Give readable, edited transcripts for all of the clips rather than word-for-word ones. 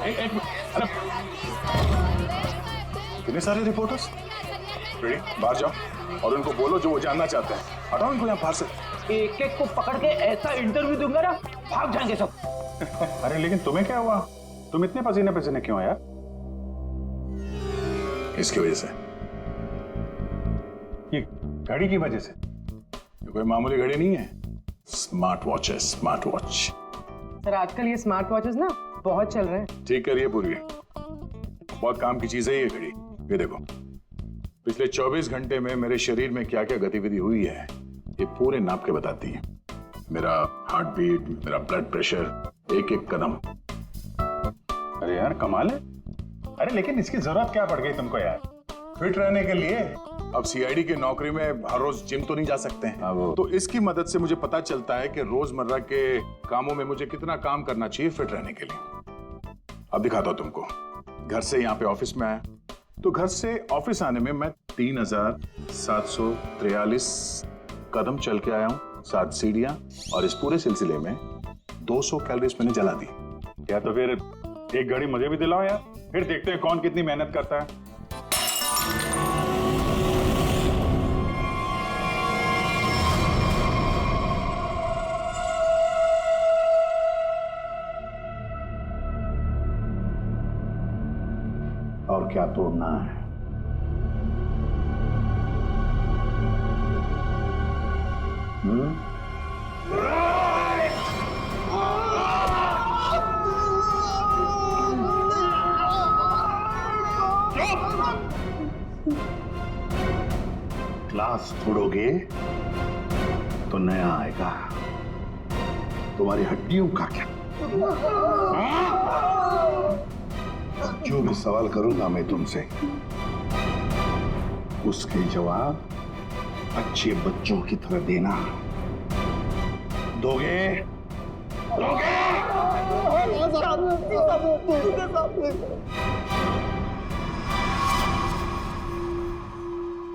एक अरे कितने सारे रिपोर्टर्स। रेडी, बाहर जाओ और उनको बोलो जो वो जानना चाहते हैं। हटाओ इनको यहाँ बाहर से। एक एक को पकड़ के ऐसा इंटरव्यू दूंगा ना, भाग जाएंगे सब। अरे लेकिन तुम्हें क्या हुआ? तुम इतने पसीने पसीने क्यों यार? इसकी वजह से, ये घड़ी की वजह से। ये कोई मामूली घड़ी नहीं है, स्मार्ट वॉच है, स्मार्ट वॉच। सर आजकल ये स्मार्ट वॉचेस ना बहुत चल रहे हैं। ठीक करिए पूरी, बहुत काम की चीज है ये घड़ी। ये देखो, पिछले 24 घंटे में मेरे शरीर में क्या क्या गतिविधि हुई है ये पूरे नाप के बताती है। मेरा हार्ट बीट, मेरा ब्लड प्रेशर, एक एक कदम। अरे यार कमाल है। अरे लेकिन इसकी जरूरत क्या पड़ गई तुमको यार? फिट रहने के लिए। अब सीआईडी की नौकरी में हर रोज जिम तो नहीं जा सकते हैं, तो इसकी मदद से मुझे पता चलता है कि रोजमर्रा के कामों में मुझे कितना काम करना चाहिए फिट रहने के लिए। अब दिखाता हूं तुमको। घर से यहाँ पे ऑफिस में आया, तो घर से ऑफिस आने में मैं 3743 कदम चल के आया हूँ, 7 सीढ़ियां, और इस पूरे सिलसिले में 200 कैलोरीज मैंने जला दी। या तो फिर एक घड़ी मुझे भी दिलाओ यार, फिर देखते हैं कौन कितनी मेहनत करता है। और क्या तोड़ना है? ग्लास तोड़ोगे तो नया आएगा, तुम्हारी हड्डियों का क्या? जो भी सवाल करूंगा मैं तुमसे, उसके जवाब अच्छे बच्चों की तरह देना। दोगे? दोगे?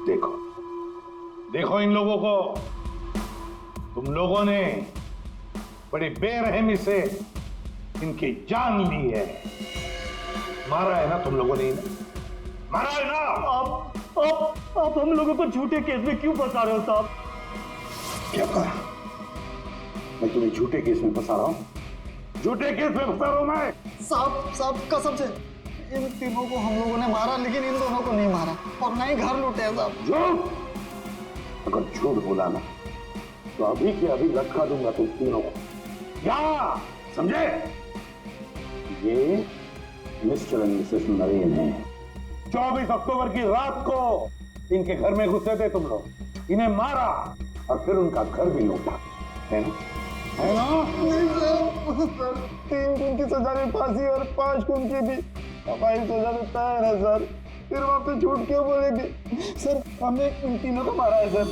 देखो देखो इन लोगों को, तुम लोगों ने बड़ी बेरहमी से इनकी जान ली है। मारा है ना तुम लोगों ने? मारा है ना? आप हम लोगों को झूठे केस में क्यों फंसा रहे हो साहब? क्या कहा? मैं तुम्हें झूठे केस में फंसा रहा हूं? झूठे केस में फंसा रहा हूं मैं? साहब कसम से इन तीनों को हम लोगों ने मारा, लेकिन इन दोनों को नहीं मारा और ना ही घर लूटे हैं साहब। झूठ! अगर झूठ बोला ना तो अभी के अभी लटका दूंगा तुम तीनों को। क्या समझे? ये मिस्टर एंड मिसेस नरेन है। 24 अक्टूबर की रात को इनके घर में घुसे थे तुम लोग, इन्हें मारा और फिर उनका घर भी लूटा, है ना? है ना? नहीं सर, 3 खून की सजा में फांसी और 5 खून की भी हमारी सजा में तैयार है सर। फिर वहाँ पे झूठ क्यों बोलेंगे? सर हमने इन तीनों को मारा है सर,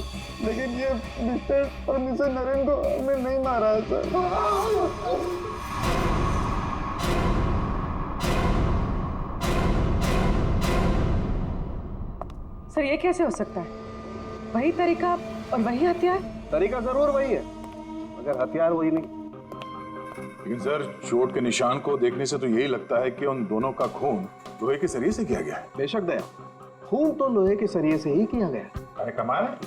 लेकिन ये मिस्टर और मिसेस नरेन को हमने नहीं मारा है सर। सर ये कैसे हो सकता है? वही तरीका और वही हथियार? तरीका जरूर वही है, मगर हथियार वही नहीं। लेकिन सर चोट के निशान को देखने से तो यही लगता है कि उन दोनों का खून लोहे के सरिये से किया गया है। बेशक दया, खून तो लोहे के सरिये से ही किया गया। अरे कमाल है।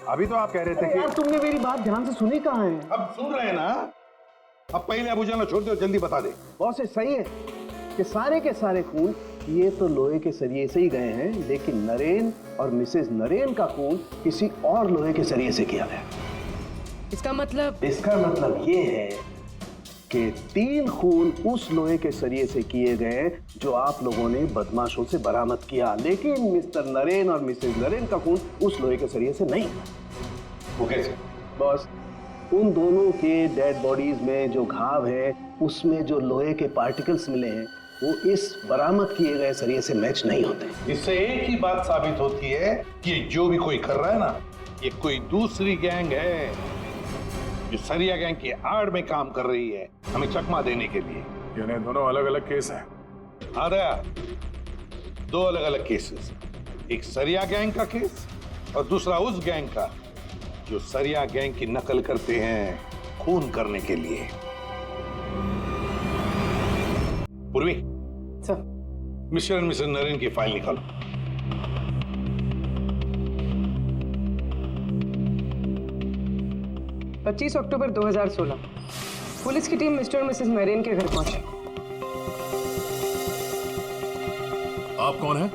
अभी तो आप कह रहे थे कि यार तुमने मेरी बात ध्यान से सुनी कहाँ है? अब सुन रहे हैं ना? अब पहले अबू जान छोड़ दो, जल्दी बता दे। बहुत सही है कि सारे के सारे खून ये तो लोहे के सरिये से ही गए हैं, लेकिन नरेन और मिसेस नरेन का खून किसी और लोहे के सरिये से किया गया। इसका मतलब ये है कि 3 खून उस लोहे के सरिये से किए गए जो आप लोगों ने बदमाशों से बरामद किया, लेकिन मिस्टर नरेन और मिसेस नरेन का खून उस लोहे के सरिये से नहीं। वो कैसे? बस उन दोनों के डेड बॉडीज में जो घाव है, उसमें जो लोहे के पार्टिकल्स मिले हैं वो इस बरामद किए गए सरिये से मैच नहीं होते। इससे एक ही बात साबित होती है कि जो भी कोई कर रहा है ना, ये कोई दूसरी गैंग है जो सरिया गैंग की आड़ में काम कर रही है, हमें चकमा देने के लिए। यानी दोनों अलग अलग केस हैं। हाँ दया, 2 अलग अलग केसेस, एक सरिया गैंग का केस और दूसरा उस गैंग का जो सरिया गैंग की नकल करते हैं खून करने के लिए। Purvi, sir. Mr and Mrs Naren की फाइल निकालो। पच्चीस अक्टूबर 2016 पुलिस की टीम मिस्टर और मिसेस नरेन के घर पहुंची। आप कौन हैं?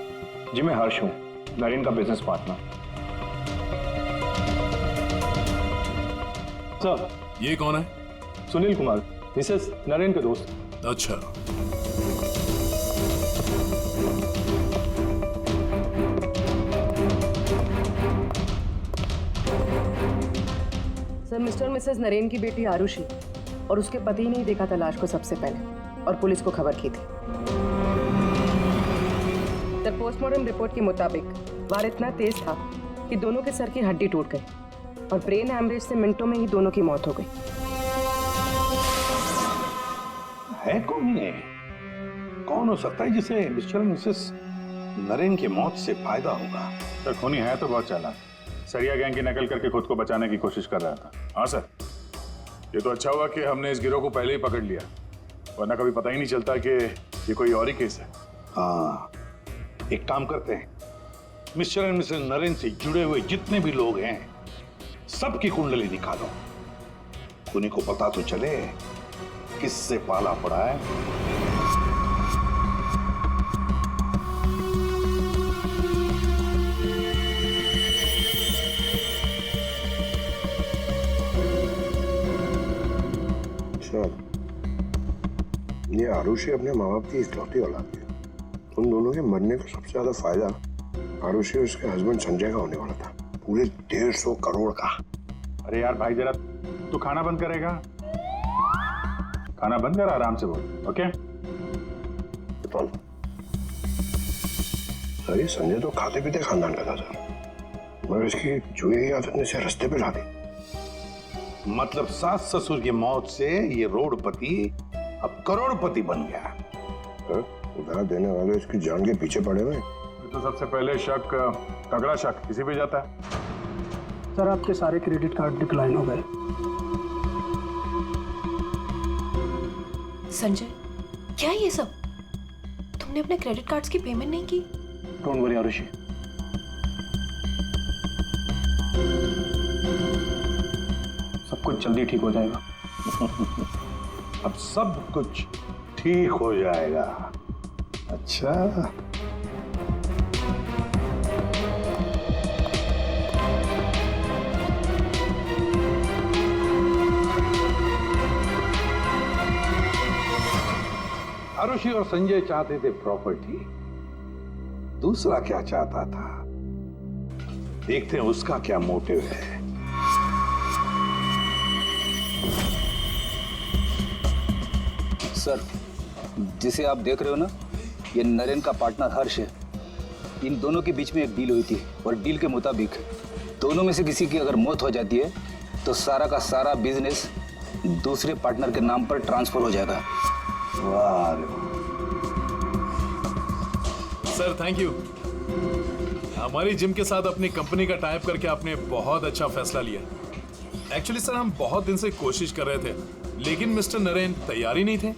जी मैं हर्ष हूँ, नरेन का बिजनेस पार्टनर। सर ये कौन है? सुनील कुमार, मिसेस नरेन के दोस्त। अच्छा, सर मिस्टर और मिसेस नरेन की बेटी आरुषि और उसके पति ने ही देखा था लाश को सबसे पहले और पुलिस को खबर की थी। सर पोस्टमार्टम रिपोर्ट के मुताबिक वार इतना तेज था कि दोनों के सर की हड्डी टूट गई और ब्रेन हैमरेज से मिनटों में ही दोनों की मौत हो गई। है कौन ये? कौन हो सकता है जिसे मिस्टर एंड मिसेस नरेन की मौत से फायदा होगा? सर खूनी है तो बहुत चालाक, सरिया गैंग की नकल करके खुद को बचाने की कोशिश कर रहा था। हाँ सर, ये तो अच्छा हुआ कि हमने इस गिरोह को पहले ही पकड़ लिया, वरना कभी पता ही नहीं चलता कि ये कोई और ही केस है। हाँ, एक काम करते हैं, मिस्टर एंड मिसेस नरेन से जुड़े हुए जितने भी लोग हैं सबकी कुंडली निकालो, उन्हीं को पता तो चले किससे पाला पड़ा है। ये आरुषि अपने माँ बाप की इकलौती औलाद है। उन दोनों के मरने का सबसे ज्यादा फायदा आरुषि और उसके हस्बैंड संजय का होने वाला था, पूरे 150 करोड़ का। अरे यार भाई जरा तू खाना बंद करेगा? खाना बंद कर, आराम से बोल। ओके सर ये संजय तो खाते पीते खानदान का था सर, मगर इसकी जुए की आदत ने इसे रास्ते पे ला दी। मतलब सास ससुर की मौत से ये रोडपति अब करोड़पति बन गया। उधार देने वाले इसकी जान के पीछे पड़े हुए। तो सबसे पहले शक, तगड़ा शक किसी पे जाता है। सर आपके सारे क्रेडिट कार्ड डिक्लाइन हो गए। संजय, क्या ये सब? तुमने अपने क्रेडिट कार्ड्स की पेमेंट नहीं की? डोंट वरी आरुषि, सब कुछ जल्दी ठीक हो जाएगा। अब सब कुछ ठीक हो जाएगा। अच्छा, आरुषि और संजय चाहते थे प्रॉपर्टी, दूसरा क्या चाहता था देखते हैं उसका क्या मोटिव है। सर, जिसे आप देख रहे हो ना, ये नरेन का पार्टनर हर्ष है। इन दोनों के बीच में एक डील हुई थी और डील के मुताबिक दोनों में से किसी की अगर मौत हो जाती है तो सारा का सारा बिजनेस दूसरे पार्टनर के नाम पर ट्रांसफर हो जाएगा। वाह सर, थैंक यू। हमारी जिम के साथ अपनी कंपनी का टाइप करके आपने बहुत अच्छा फैसला लिया। एक्चुअली सर, हम बहुत दिन से कोशिश कर रहे थे, लेकिन मिस्टर नरेन तैयार ही नहीं थे।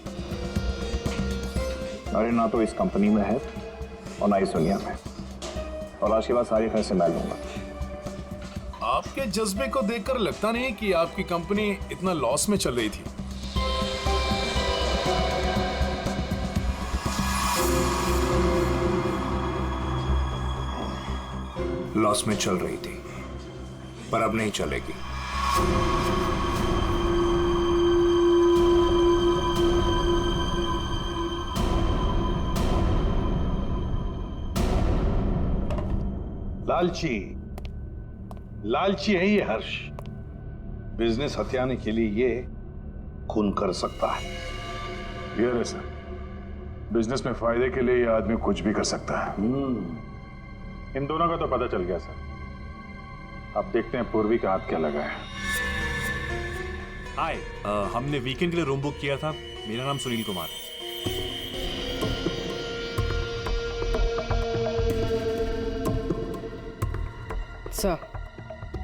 नरेन ना तो इस कंपनी में है और ना इस दुनिया में, और आज के बाद सारे फैसले मैं लूंगा। आपके जज्बे को देखकर लगता नहीं कि आपकी कंपनी इतना लॉस में चल रही थी। लॉस में चल रही थी, पर अब नहीं चलेगी। लालची है ये हर्ष। बिजनेस हथियाने के लिए ये खून कर सकता है। ये है सर, बिजनेस में फायदे के लिए ये आदमी कुछ भी कर सकता है। इन दोनों का तो पता चल गया सर। अब देखते हैं पूर्वी का हाथ क्या लगा है। हाय, हमने वीकेंड के लिए रूम बुक किया था। मेरा नाम सुनील कुमार है। सर,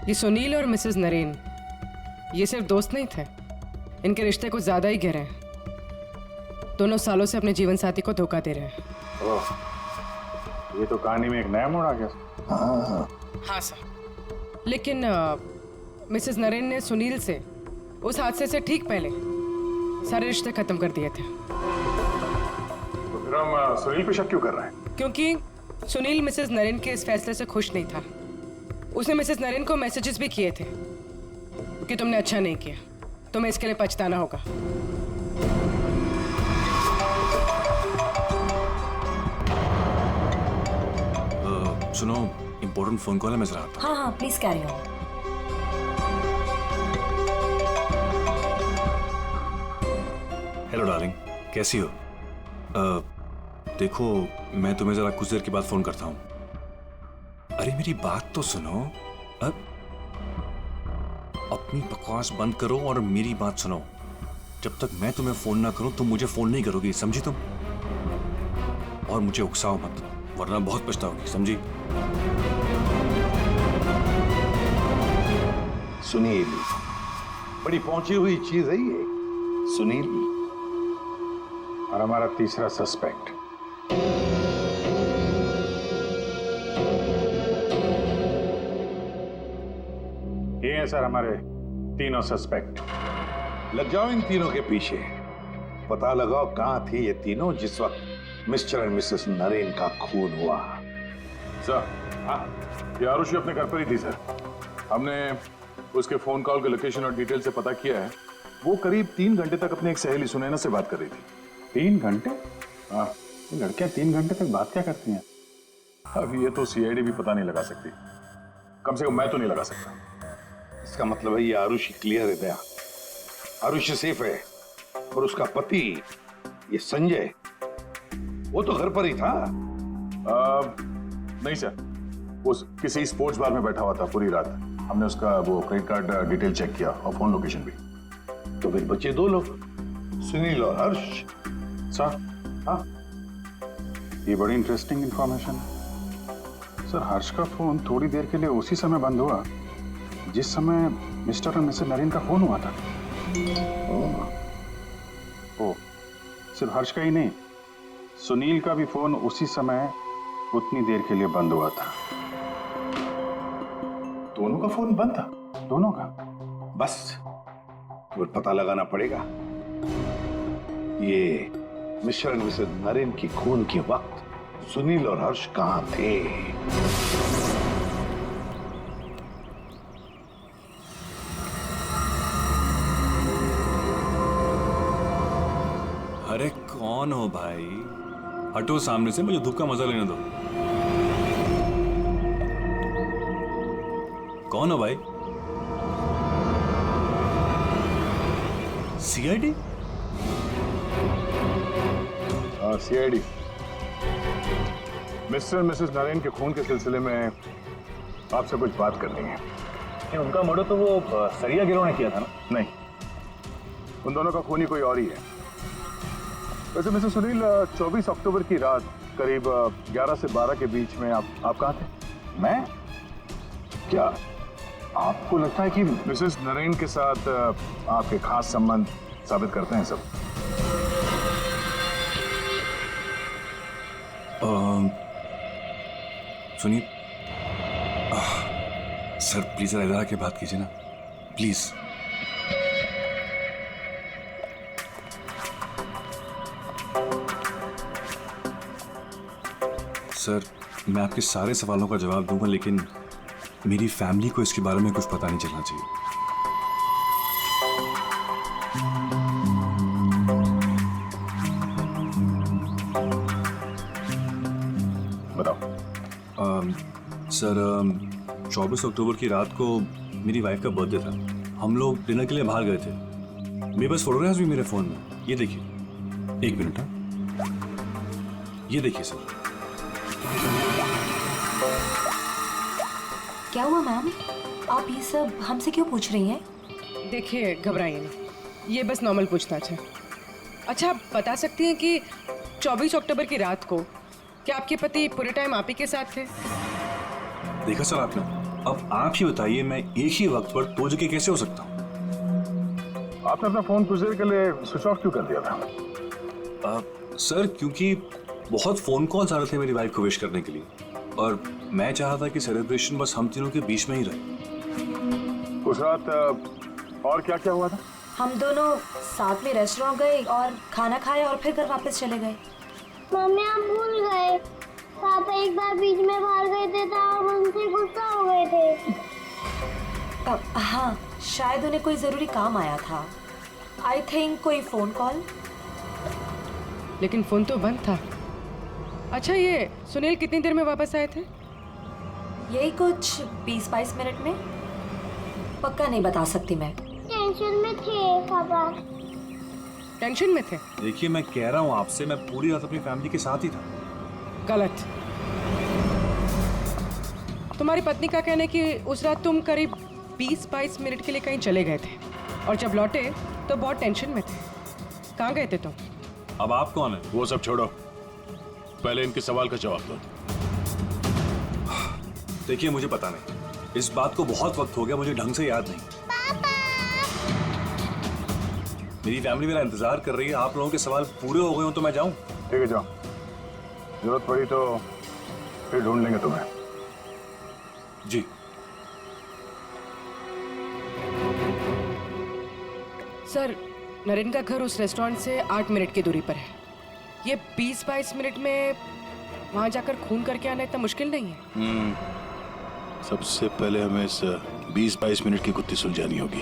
ये सुनील और मिसेस नरेन ये सिर्फ दोस्त नहीं थे, इनके रिश्ते कुछ ज्यादा ही गहरे हैं। दोनों सालों से अपने जीवन साथी को धोखा दे रहे हैं। ओह, ये तो कहानी में एक नया मोड़ आ गया। हाँ सर, लेकिन मिसेस नरेन ने सुनील से उस हादसे से ठीक पहले सारे रिश्ते खत्म कर दिए थे। तो फिर हम सुनील पे शक क्यों कर रहे हैं? क्योंकि सुनील मिसेस नरेन के इस फैसले से खुश नहीं था। उसने मिसेस नरेन को मैसेजेस भी किए थे कि तुमने अच्छा नहीं किया, तुम्हें इसके लिए पछताना होगा। सुनो, इम्पोर्टेंट फोन कॉल है, मैं जरा आता हूं। हाँ हाँ please carry on. Hello darling, कैसी हो? देखो, मैं तुम्हें जरा कुछ देर के बाद फोन करता हूँ। अरे मेरी बात तो सुनो। अपनी बकवास बंद करो और मेरी बात सुनो। जब तक मैं तुम्हें फोन ना करूं तुम मुझे फोन नहीं करोगी, समझी तुम? और मुझे उकसाओ मत, वरना बहुत पछताओगी, समझी? सुनील बड़ी पहुंची हुई चीज है ये। सुनील और हमारा तीसरा सस्पेक्ट। ये हैं सर हमारे तीनों सस्पेक्ट। लग जाओ इन तीनों के पीछे, पता लगाओ कहां थे ये तीनों जिस वक्त मिस्टर एंड मिसेस नरेन का खून हुआ। सर, हाँ, ये आरुषि अपने घर पर ही थी सर। हमने उसके फोन कॉल के लोकेशन और डिटेल से पता किया है। वो करीब 3 घंटे तक अपनी एक सहेली सुनैना से बात कर रही थी। 3 घंटे? हाँ, लड़कियां 3 घंटे तक बात क्या करती हैं? अब ये तो सीआईडी भी पता नहीं लगा सकती, कम से कम मैं तो नहीं लगा सकता। इसका मतलब है ये आरुषि क्लियर है दया। आरुषि सेफ है और उसका पति ये संजय वो तो घर पर ही था। नहीं सर, वो किसी स्पोर्ट्स बार में बैठा हुआ था पूरी रात। हमने उसका वो क्रेडिट कार्ड डिटेल चेक किया और फोन लोकेशन भी। तो फिर बचे 2 लोग, सुनील और हर्ष। सर, हाँ, ये बड़ी इंटरेस्टिंग इंफॉर्मेशन है। सर, हर्ष का फोन थोड़ी देर के लिए उसी समय बंद हुआ जिस समय मिस्टर और मिसेस नरेन का फोन हुआ था। ओ, सिर्फ हर्ष का ही नहीं, सुनील का भी फोन उसी समय उतनी देर के लिए बंद हुआ था। दोनों का फोन बंद था? दोनों का? बस तो पता लगाना पड़ेगा ये मिस्टर एंड मिसेस नरेन की खून के वक्त सुनील और हर्ष कहां थे। अरे कौन हो भाई? हटो सामने से, मुझे धूप का मजा लेने दो। कौन हो भाई? सीआईडी? सीआईडी। मिस्टर और मिसेस नरेन के खून के सिलसिले में आपसे कुछ बात करनी है। उनका मर्डर तो वो सरिया गिरोह ने किया था ना? नहीं, उन दोनों का खूनी कोई और ही है। वैसे मिस्टर सुनील, 24 अक्टूबर की रात करीब 11 से 12 के बीच में आप कहाँ थे? मैं? क्या आपको लगता है कि मिसेस नरेन के साथ आपके खास संबंध साबित करते हैं सब? सुनिए सर, प्लीज इधर आके बात कीजिए ना, प्लीज। सर, मैं आपके सारे सवालों का जवाब दूंगा, लेकिन मेरी फैमिली को इसके बारे में कुछ पता नहीं चलना चाहिए। बताओ। सर, 24 अक्टूबर की रात को मेरी वाइफ का बर्थडे था। हम लोग डिनर के लिए बाहर गए थे। मेरे पास फोटोग्राफ्स भी मेरे फोन में, ये देखिए। 1 मिनट, हाँ, ये देखिए सर। क्या हुआ मैम? आप ये सब हमसे क्यों पूछ रही हैं? देखिए, घबराइए नहीं, ये बस नॉर्मल पूछताछ है। अच्छा, आप बता सकती हैं कि 24 अक्टूबर की रात को क्या आपके पति पूरे टाइम आप ही के साथ थे? देखा सर आपने, अब आप ही बताइए, मैं एक ही वक्त पर 2 जगह कैसे हो सकता हूँ? आपने अपना फोन कुछ देर के लिए स्विच ऑफ क्यों कर दिया था? सर क्योंकि बहुत फोन कॉल्स आ रहे थे मेरी वाइफ को विश करने के लिए, और मैं चाहा था कि सेलिब्रेशन बस हम तीनों के बीच में ही रहे। उस रात और क्या क्या हुआ था? हम दोनों साथ में रेस्टोरेंट गए और खाना खाया और फिर घर वापस चले गए। मम्मी आप भूल गए, पापा एक बार बीच में बाहर गए थे तो आप उनसे गुस्सा हो गए थे। हाँ, शायद उन्हें कोई जरूरी काम आया था। आई थिंक कोई फोन कॉल। लेकिन फोन तो बंद था। अच्छा ये सुनील कितनी देर में वापस आए थे? यही कुछ 20-22 मिनट में, पक्का नहीं बता सकती मैं। टेंशन में थे पापा। टेंशन में थे? देखिए मैं कह रहा हूँ आपसे, मैं पूरी रात अपनी फैमिली के साथ ही था। गलत। तुम्हारी पत्नी का कहना है कि उस रात तुम करीब 20-22 मिनट के लिए कहीं चले गए थे और जब लौटे तो बहुत टेंशन में थे। कहाँ गए थे तुम? अब आप कौन है? वो सब छोड़ो, पहले इनके सवाल का जवाब दो। देखिए मुझे पता नहीं, इस बात को बहुत वक्त हो गया, मुझे ढंग से याद नहीं। मेरी फैमिली मेरा इंतजार कर रही है, आप लोगों के सवाल पूरे हो गए हो तो मैं जाऊं? ठीक है जाओ, जरूरत पड़ी तो फिर ढूंढ लेंगे तुम्हें। जी। सर नरेन का घर उस रेस्टोरेंट से 8 मिनट की दूरी पर है। ये 20-22 मिनट में वहां जाकर खून करके आना इतना मुश्किल नहीं है। सबसे पहले हमें इस 20-22 मिनट की गुत्थी सुलझानी होगी।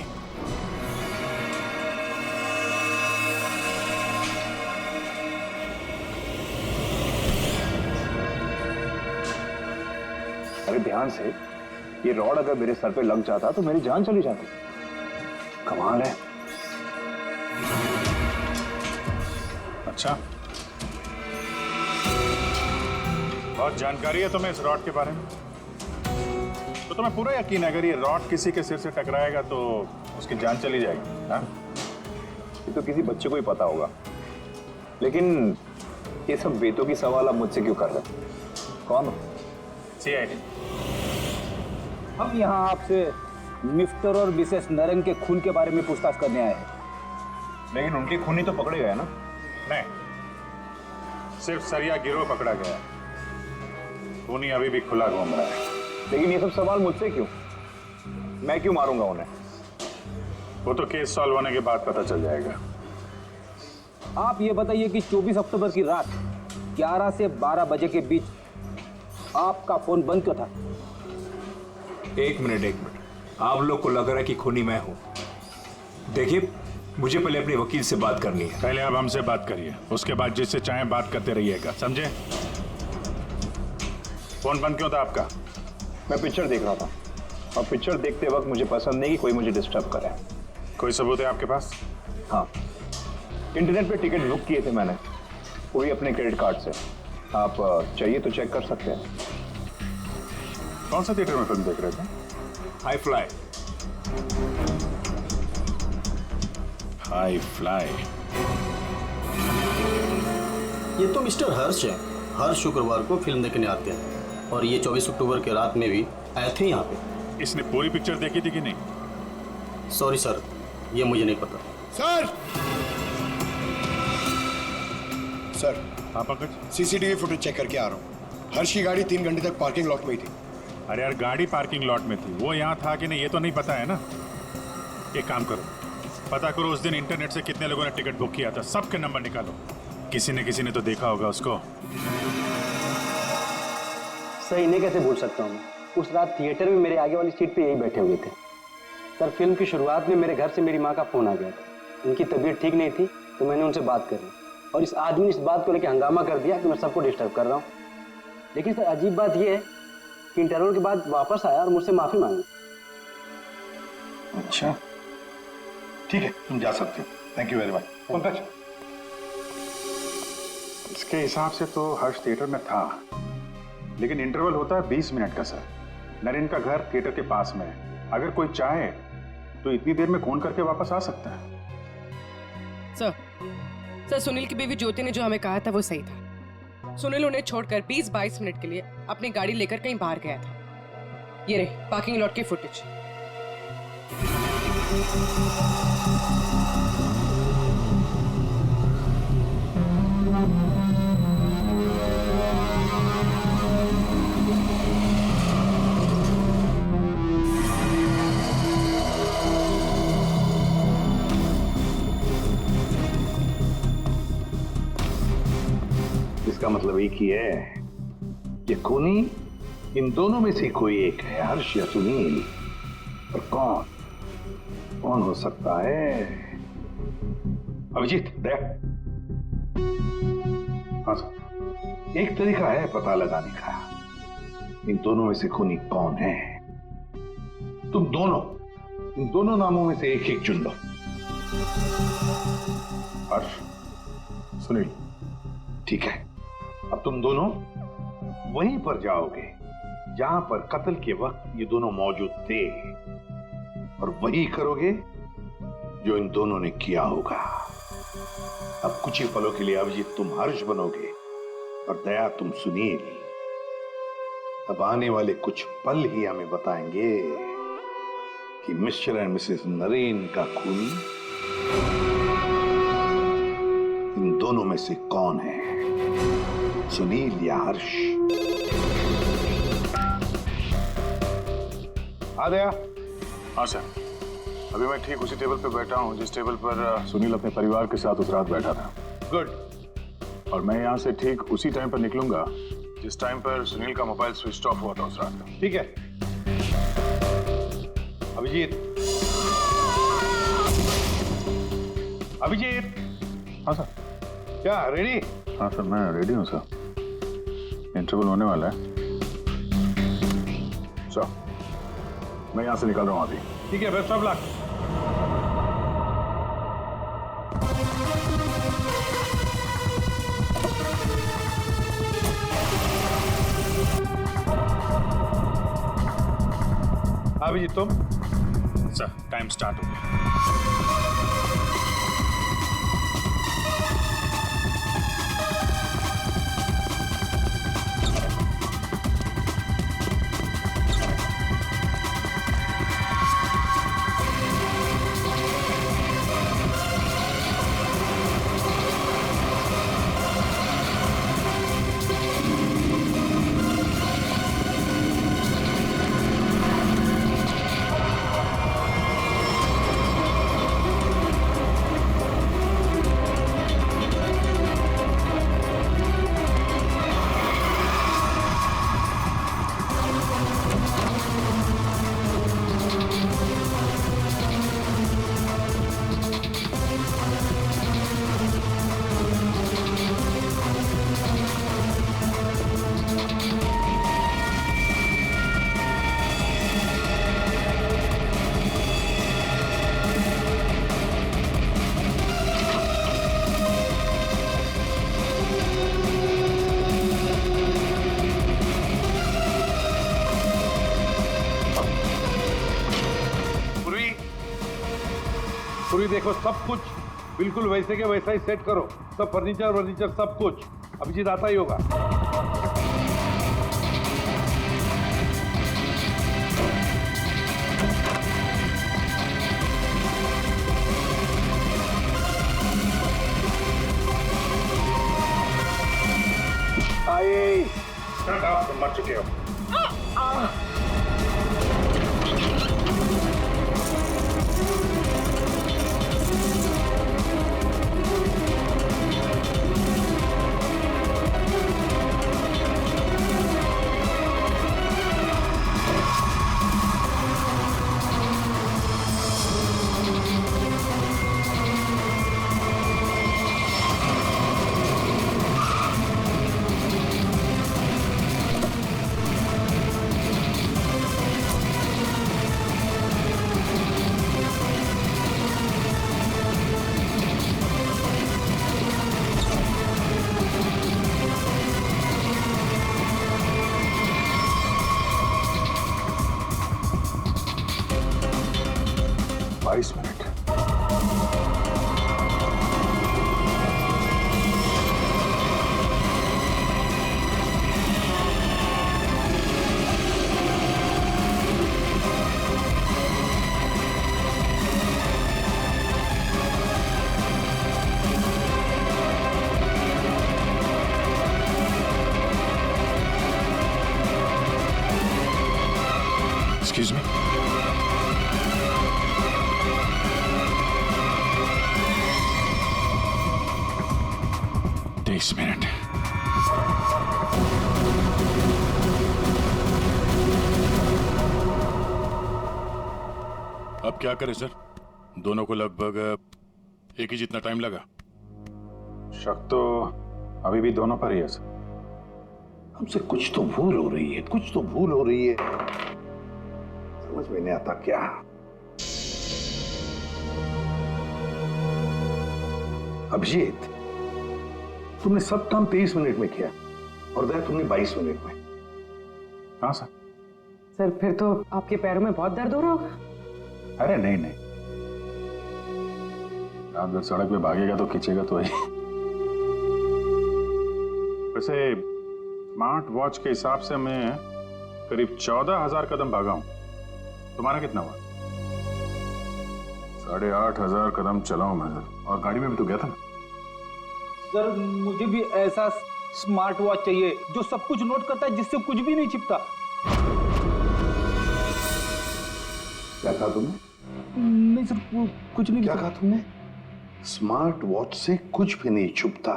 अरे ध्यान से, ये रॉड अगर मेरे सर पे लग जाता तो मेरी जान चली जाती। कमाल है। अच्छा, बहुत जानकारी है तुम्हें इस रॉड के बारे में, तो तुम्हें पूरा यकीन है अगर ये रॉड किसी के सिर से टकराएगा तो उसकी जान चली जाएगी? हाँ? ये तो किसी बच्चे को ही पता होगा, लेकिन ये सब बेतों की सवाल आप मुझसे क्यों कर रहे हैं? कौन हो? CID। हम यहाँ आपसे मिस्टर और मिसेस नरेन के खून के बारे में पूछताछ करने आए हैं। लेकिन उनके खूनी तो पकड़े गए ना? नहीं, सिर्फ सरिया गिरोह पकड़ा गया है। खूनी अभी भी खुला घूम रहा है। लेकिन ये सब सवाल मुझसे क्यों? मैं क्यों मारूंगा उन्हें? वो तो केस सॉल्व होने के बाद पता चल जाएगा। आप ये बताइए कि 24 अक्टूबर की रात 11 से 12 बजे के बीच आपका फोन बंद क्यों था? एक मिनट, आप लोग को लग रहा है कि खूनी मैं हूं। देखिए, मुझे पहले अपने वकील से बात करनी है। पहले आप हमसे बात करिए, उसके बाद जिससे चाहे बात करते रहिएगा, समझे? फोन बंद क्यों था आपका? मैं पिक्चर देख रहा था और पिक्चर देखते वक्त मुझे पसंद नहीं कि कोई मुझे डिस्टर्ब करे। कोई सबूत है आपके पास? हाँ, इंटरनेट पे टिकट बुक किए थे मैंने, वो भी अपने क्रेडिट कार्ड से। आप चाहिए तो चेक कर सकते हैं। कौन सा थिएटर में फिल्म देख रहे थे? High fly. High fly. ये तो मिस्टर हर्ष है, हर शुक्रवार को फिल्म देखने आते हैं और ये 24 अक्टूबर के रात में भी आए थे यहाँ पे। इसने पूरी पिक्चर देखी थी कि नहीं? सॉरी सर, ये मुझे नहीं पता। सर, हाँ पंकज, CCTV फुटेज चेक करके आ रहा हूँ। हर्ष की गाड़ी 3 घंटे तक पार्किंग लॉट में ही थी। अरे यार, गाड़ी पार्किंग लॉट में थी, वो यहाँ था कि नहीं ये तो नहीं पता है ना। एक काम करो, पता करो उस दिन इंटरनेट से कितने लोगों ने टिकट बुक किया था, सबके नंबर निकालो। किसी ने तो देखा होगा उसको। सर, इन्हें कैसे भूल सकता हूँ मैं? उस रात थिएटर में मेरे आगे वाली सीट पे यही बैठे हुए थे। सर, फिल्म की शुरुआत में मेरे घर से मेरी माँ का फोन आ गया था। उनकी तबीयत ठीक नहीं थी तो मैंने उनसे बात करी और इस आदमी ने इस बात को लेकर हंगामा कर दिया कि मैं सबको डिस्टर्ब कर रहा हूँ। लेकिन सर, अजीब बात यह है कि इंटरवल के बाद वापस आया और मुझसे माफी मांगी। अच्छा, ठीक है, तुम जा सकते हो। Thank you very much. Pankaj, इसके हिसाब से तो हर्ष थिएटर में था, लेकिन इंटरवल होता है 20 मिनट का सर। नरेन का घर थिएटर के पास में है, अगर कोई चाहे तो इतनी देर में फोन करके वापस आ सकता है। सर, सुनील की बीवी ज्योति ने जो हमें कहा था वो सही था। सुनील उन्हें छोड़कर 20-22 मिनट के लिए अपनी गाड़ी लेकर कहीं बाहर गया था। ये रहे पार्किंग लॉट की फुटेज। इसका मतलब एक ही है, ये खूनी इन दोनों में से कोई एक है, हर्ष या सुनील। और कौन हो सकता है? अभिजीत, दया। हाँ सर, एक तरीका है पता लगाने का, इन दोनों में से खूनी कौन है। तुम दोनों इन दोनों नामों में से एक एक चुन लो। हर्ष, सुनील। ठीक है, अब तुम दोनों वहीं पर जाओगे जहां पर कत्ल के वक्त ये दोनों मौजूद थे, और वही करोगे जो इन दोनों ने किया होगा। अब कुछ ही पलों के लिए अभिजीत तुम हर्ष बनोगे और दया तुम सुनील। अब आने वाले कुछ पल ही हमें बताएंगे कि मिस्टर एंड मिसेस नरेन का खूनी इन दोनों में से कौन है, सुनील या हर्ष। आ गया? हाँ सर, अभी मैं ठीक उसी टेबल पर बैठा हूँ जिस टेबल पर सुनील अपने परिवार के साथ उस रात बैठा था। गुड। और मैं यहाँ से ठीक उसी टाइम पर निकलूंगा जिस टाइम पर सुनील का मोबाइल स्विच ऑफ हुआ था उस रात का। ठीक है अभिजीत। अभिजीत। हाँ सर। क्या रेडी? हाँ सर, मैं रेडी हूँ सर। इंटरवल होने वाला है सर, मैं यहाँ से निकल रहा हूँ अभी। ठीक है, बेस्ट ऑफ लक। अभिजीत तुम? सर, टाइम स्टार्ट हो गया। पूरी देखो, सब कुछ बिल्कुल वैसे के वैसा ही सेट करो, सब फर्नीचर सब कुछ। अभिजीत आता ही होगा। आई तुम मर चुके हो। Excuse me? Days minute. क्या करें सर, दोनों को लगभग एक ही जितना टाइम लगा। शक तो अभी भी दोनों पर ही है सर। हमसे कुछ तो भूल हो रही है, कुछ तो भूल हो रही है। समझ में नहीं आता क्या। अभिजीत, तुमने सब काम 23 मिनट में किया और दया तुमने 22 मिनट में। हाँ सर। सर फिर तो आपके पैरों में बहुत दर्द हो रहा होगा। अरे नहीं नहीं, रात भर सड़क पे भागेगा तो खींचेगा तो ही। वैसे स्मार्ट वॉच के हिसाब से मैं करीब 14,000 कदम भागा हूं। तुम्हारा कितना हुआ? 8,500 कदम चला हूं मैं सर, और गाड़ी में भी तो गया था ना। सर मुझे भी ऐसा स्मार्ट वॉच चाहिए जो सब कुछ नोट करता है, जिससे कुछ भी नहीं छिपता। क्या कहा तुमने? नहीं सर, कुछ नहीं। क्या कहा तुमने? स्मार्ट वॉच से कुछ भी नहीं छुपता।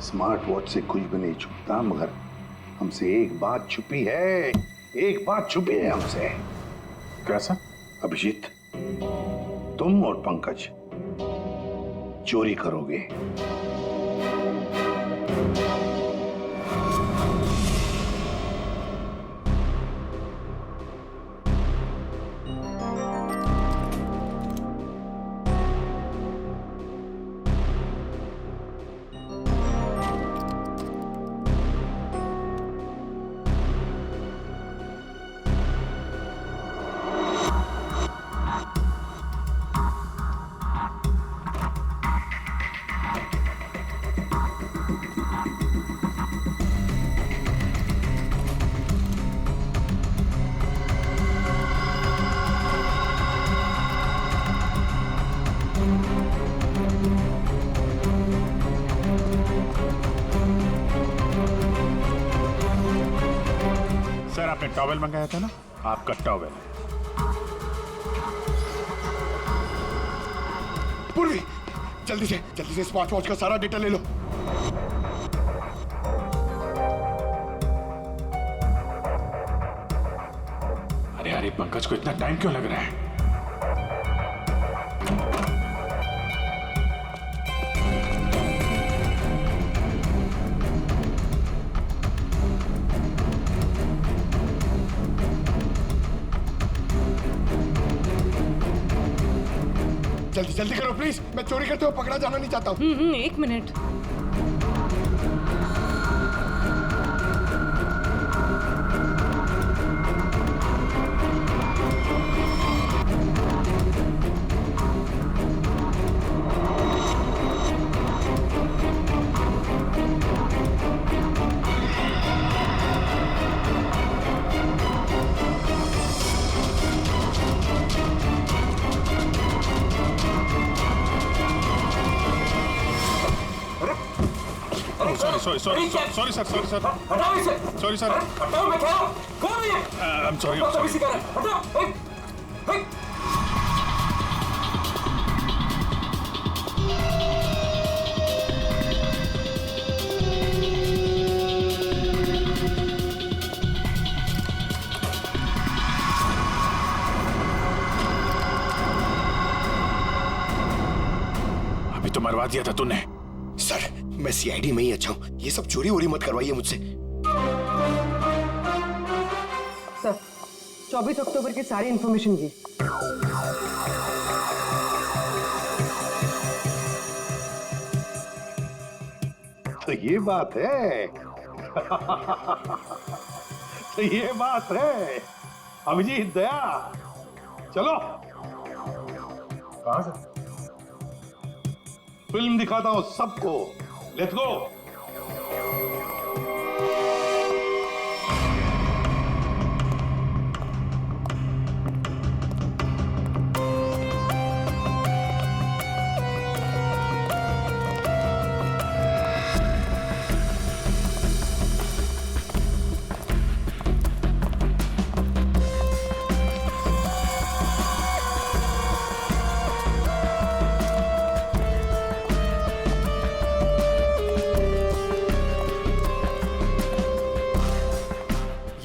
स्मार्ट वॉच से कुछ भी नहीं छुपता, मगर हमसे एक बात छुपी है, एक बात छुपी है हमसे। कैसा? अभिजीत, तुम और पंकज चोरी करोगे। सर आपने टॉवेल मंगाया था ना, आपका टॉवेल। पूर्वी, जल्दी से स्मार्ट वॉच का सारा डेटा ले लो। अरे अरे पंकज को इतना टाइम क्यों लग रहा है? जल्दी करो प्लीज, मैं चोरी करते हुए पकड़ा जाना नहीं चाहता हूँ। एक minute. Sorry sir, sorry sir. I'm sorry. अभी तो मरवा दिया था तूने। सर मैं सीआईडी में ही अच्छा हूँ, ये सब चोरी वोरी मत करवाइए मुझसे। सर 24 अक्टूबर की सारी इंफॉर्मेशन ये। तो ये बात है। तो ये बात है। अभिजीत, दया, चलो। कहां से? फिल्म दिखाता हूं सबको। Let's go.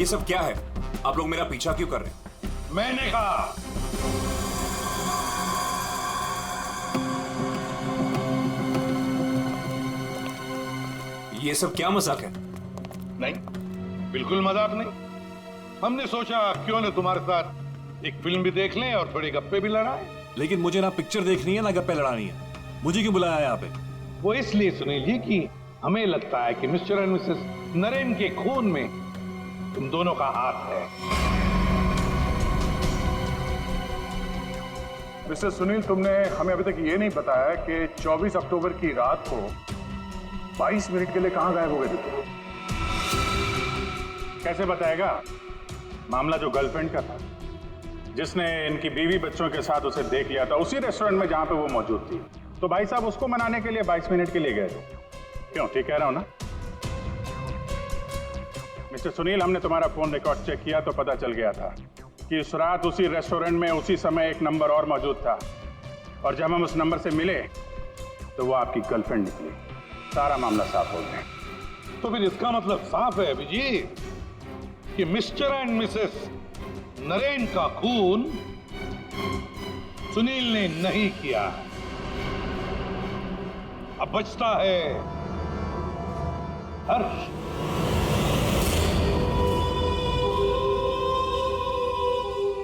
ये सब क्या है? आप लोग मेरा पीछा क्यों कर रहे हैं? मैंने कहा। ये सब क्या मजाक है? नहीं, बिल्कुल मजाक नहीं। हमने सोचा क्यों न तुम्हारे साथ एक फिल्म भी देख लें और थोड़ी गप्पे भी लड़ाएं। लेकिन मुझे ना पिक्चर देखनी है ना गप्पे लड़ानी है। मुझे क्यों बुलाया यहाँ पे? वो इसलिए सुनील जी कि हमें लगता है कि मिस्टर एंड मिसेस नरेन के खून में तुम दोनों का हाथ है। मिस्टर सुनील, तुमने हमें अभी तक ये नहीं बताया कि 24 अक्टूबर की रात को 22 मिनट के लिए कहां गायब हो गए थे? कैसे बताएगा? मामला जो गर्लफ्रेंड का था, जिसने इनकी बीवी बच्चों के साथ उसे देख लिया था उसी रेस्टोरेंट में जहां पे वो मौजूद थी, तो भाई साहब उसको मनाने के लिए 22 मिनट के लिए गए थे। क्यों, ठीक कह रहा हूं ना? मिस्टर सुनील, हमने तुम्हारा फोन रिकॉर्ड चेक किया तो पता चल गया था कि उस रात उसी रेस्टोरेंट में उसी समय एक नंबर और मौजूद था, और जब हम उस नंबर से मिले तो वो आपकी गर्लफ्रेंड निकली। सारा मामला साफ हो गया। तो फिर इसका मतलब साफ है अभिजीत कि मिस्टर एंड मिसेस नरेन का खून सुनील ने नहीं किया। अब बचता है हर्ष।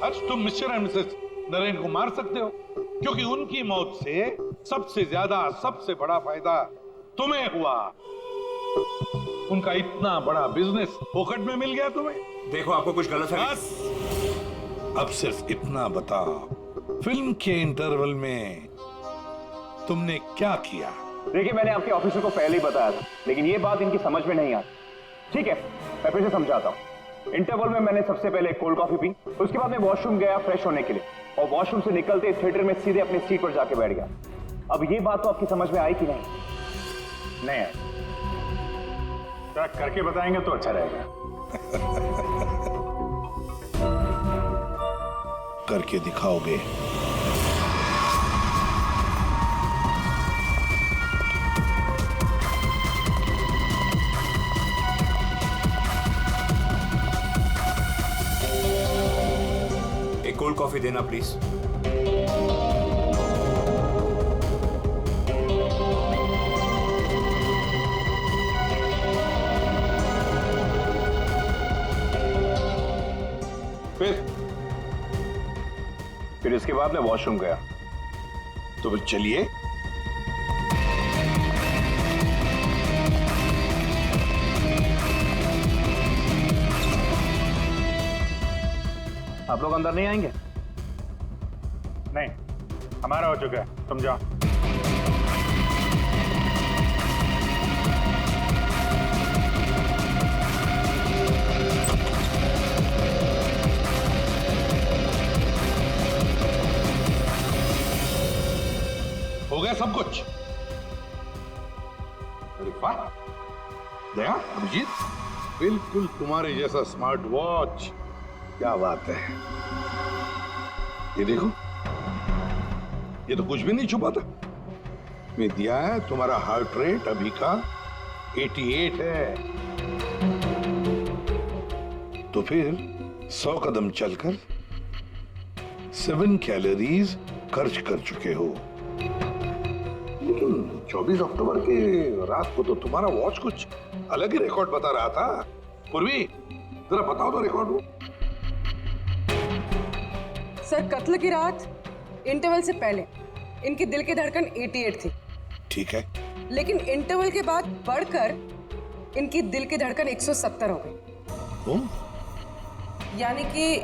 हर्ष, तुम मिस्टर एंड मिसेस नरेन को मार सकते हो क्योंकि उनकी मौत से सबसे ज्यादा, सबसे बड़ा फायदा तुम्हें हुआ। उनका इतना बड़ा बिजनेस फोकट में मिल गया तुम्हें। देखो, आपको कुछ गलत है। अब सिर्फ इतना बताओ, फिल्म के इंटरवल में तुमने क्या किया? देखिए, मैंने आपके ऑफिसर को पहले ही बताया था, लेकिन ये बात इनकी समझ में नहीं आती। ठीक है, मैं फिर से समझाता हूँ। इंटरवल में मैंने सबसे पहले कोल्ड कॉफी पी, उसके बाद मैं वॉशरूम गया फ्रेश होने के लिए, और वॉशरूम से निकलते थिएटर में सीधे अपनी सीट पर जाके बैठ गया। अब ये बात तो आपकी समझ में आई कि नहीं? नहीं है, करके बताएंगे तो अच्छा रहेगा। करके दिखाओगे? एक कोल्ड कॉफी देना प्लीज। फिर इसके बाद मैं वॉशरूम गया। तो फिर चलिए। आप लोग अंदर नहीं आएंगे? नहीं, हमारा हो चुका है, तुम जाओ। हो गया सब कुछ? अरे वाह दया, अभिजीत, बिल्कुल तुम्हारे जैसा स्मार्ट वॉच। क्या बात है। ये देखो, ये तो कुछ भी नहीं छुपा था। मैं दिया है तुम्हारा हार्ट रेट अभी का 88 है। तो फिर 100 कदम चलकर 7 कैलोरीज खर्च कर चुके हो। लेकिन 24 अक्टूबर के रात को तो तुम्हारा वॉच कुछ अलग ही रिकॉर्ड बता रहा था। पूर्वी, जरा बताओ तो रिकॉर्ड वो। सर, कत्ल की रात इंटरवल से पहले इनकी दिल की धड़कन 88 थी। ठीक है, लेकिन इंटरवल के बाद बढ़कर इनकी दिल की धड़कन 170 हो गई। यानी कि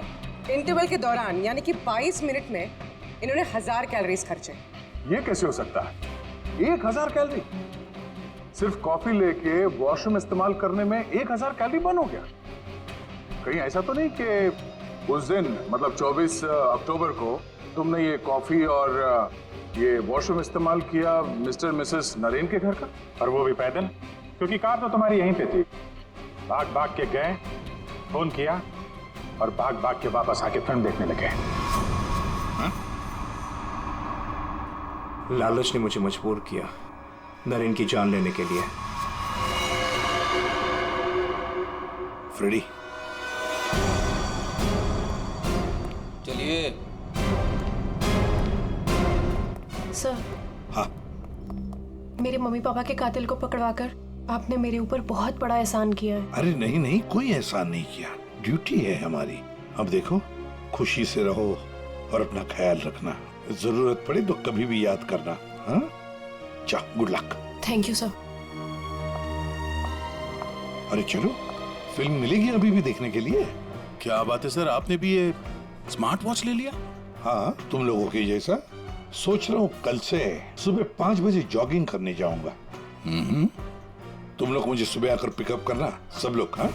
इंटरवल के दौरान, यानी कि 22 मिनट में इन्होंने 1000 कैलोरीज खर्चे। ये कैसे हो सकता है? 1000 कैलोरी? सिर्फ कॉफी लेके वॉशरूम इस्तेमाल करने में 1000 कैलोरी बर्न हो गया? कहीं ऐसा तो नहीं कि उस दिन, मतलब 24 अक्टूबर को तुमने ये कॉफी और ये वॉशरूम इस्तेमाल किया मिस्टर मिसेस नरेन के घर का, और वो भी पैदल? क्योंकि कार तो तुम्हारी यहीं पे थी। भाग भाग के गए, फोन किया और भाग भाग के वापस आके फिल्म देखने लगे। लालच ने मुझे मजबूर किया नरेन की जान लेने के लिए। फ्रेडी, मम्मी पापा के कातिल को पकड़वाकर आपने मेरे ऊपर बहुत बड़ा एहसान किया है। अरे नहीं नहीं, कोई एहसान नहीं किया, ड्यूटी है हमारी। अब देखो, खुशी से रहो और अपना ख्याल रखना, जरूरत पड़े तो कभी भी याद करना। हाँ, चलो, good luck. Thank you sir. अरे चलो, फिल्म मिलेगी अभी भी देखने के लिए। क्या बात है सर, आपने भी ये स्मार्ट वॉच ले लिया? हाँ, तुम लोगों के जैसा। सोच रहा हूँ कल से सुबह 5 बजे जॉगिंग करने जाऊंगा। तुम लोग मुझे सुबह आकर पिकअप करना, सब लोग। हाँ।